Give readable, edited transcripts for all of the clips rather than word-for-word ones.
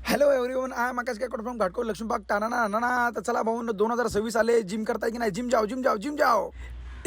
Hello everyone, I am Akash Gaikwad from Ghatkot Laxmibaug Thane ना. तर चला भाऊ 2026 आले. जिम करताय की नाही? जिम जाओ जिम जाओ जिम जाओ.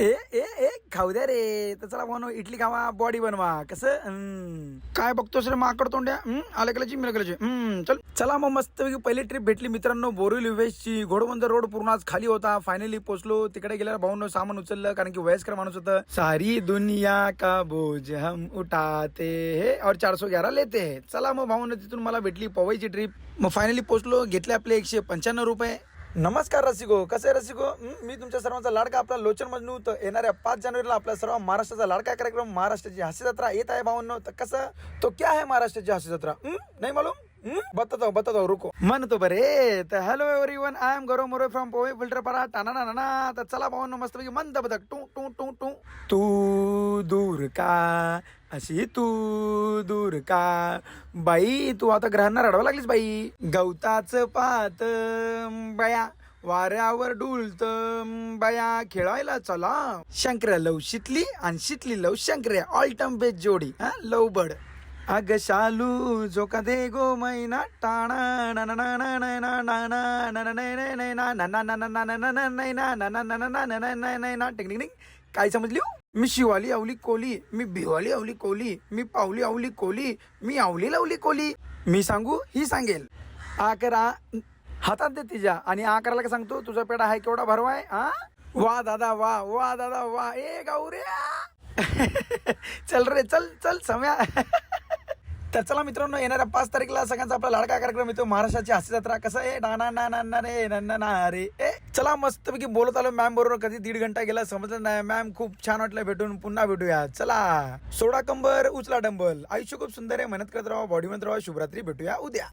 ए ए ए खाऊ द्या रे. तर चला भाऊ इडली खावा, बॉडी बनवा. कसं काय बघतोस रे माकड तोंड्या? आले गेलं जिम गेलं. चल चला मग मस्त पहिली ट्रिप भेटली मित्रांनो बोरिवली वेस्टची. घोडबंदर रोड पूर्ण आज खाली होता. फायनली पोहोचलो. तिकडे गेल्यावर भाऊनं सामान उचललं कारण की वयस्कर माणूस होतं. सारी दुनिया का बोझ हम उठाते है और 411 लेते है. चला मग भाऊनं तिथून मला भेटली पवईची ट्रिप. मग फायनली पोहोचलो. घेतले आपले 195 रुपये. नमस्कार रसिको, कसे आहे रसिको? मी तुमच्या सर्वांचा लाडका आपला लोचन मजनू. तर येणाऱ्या 5 जानेवारीला आपला सर्व महाराष्ट्राचा लाडका कार्यक्रम महाराष्ट्राची हास्य जत्रा येत आहे भावांनो. तर कसं तो क्या है महाराष्ट्राची हास्य जत्रा? नाही मालूम. बताता हूँ रुको. म्हणतो बरे. तर hello everyone, I am Gaurav More from Powai Filterpada Thane. तर चला भावांनो मस्तपैकी मंद बदक टू टू टू टू. तू दूर का अशी तू दूर का बाई. तू आता ग्रहांना रडवा लागलीस बाई. गवताचं पात बाया वाऱ्यावर डुलत बाया. खेळायला चला शंकर्या लव शितली आणि शितली लव शंकर्या. ऑल टाइम बेस्ट जोडी लव बड. अग शालू झोका दे गो मैना टाणा टिंग. काय समजली? मी शिवाली आवली कोली, मी भिवाली आवली कोली, मी पावली आवली कोली, मी आवली लावली कोली. मी सांगू ही सांगेल. आकरा हातात दे तिच्या आणि आकाराला काय सांगतो तुझा पेडा आहे केवढा भरवाय. वा दादा वा वा दादा वा. ए गौऱ्या चल रे चल चल सम्या. तर चला मित्रांनो येणाऱ्या 5 तारीखला सगळ्यांचा आपला लाडका कार्यक्रम येतो महाराष्ट्राची हास्य जत्रा. कसं आहे ना रे नन्ना रे. चला मस्तपैकी बोलत आलो मॅम बरोबर. कधी 1.5 घंटा गेला समजलं नाही. मॅम खूप छान वाटलं भेटून. पुन्हा भेटूया. चला सोडा कंबर उचला डंबल. आयुष्य खूप सुंदर आहे. मेहनत करत राहा, बॉडी मध्ये राहा. शुभरात्री. भेटूया उद्या.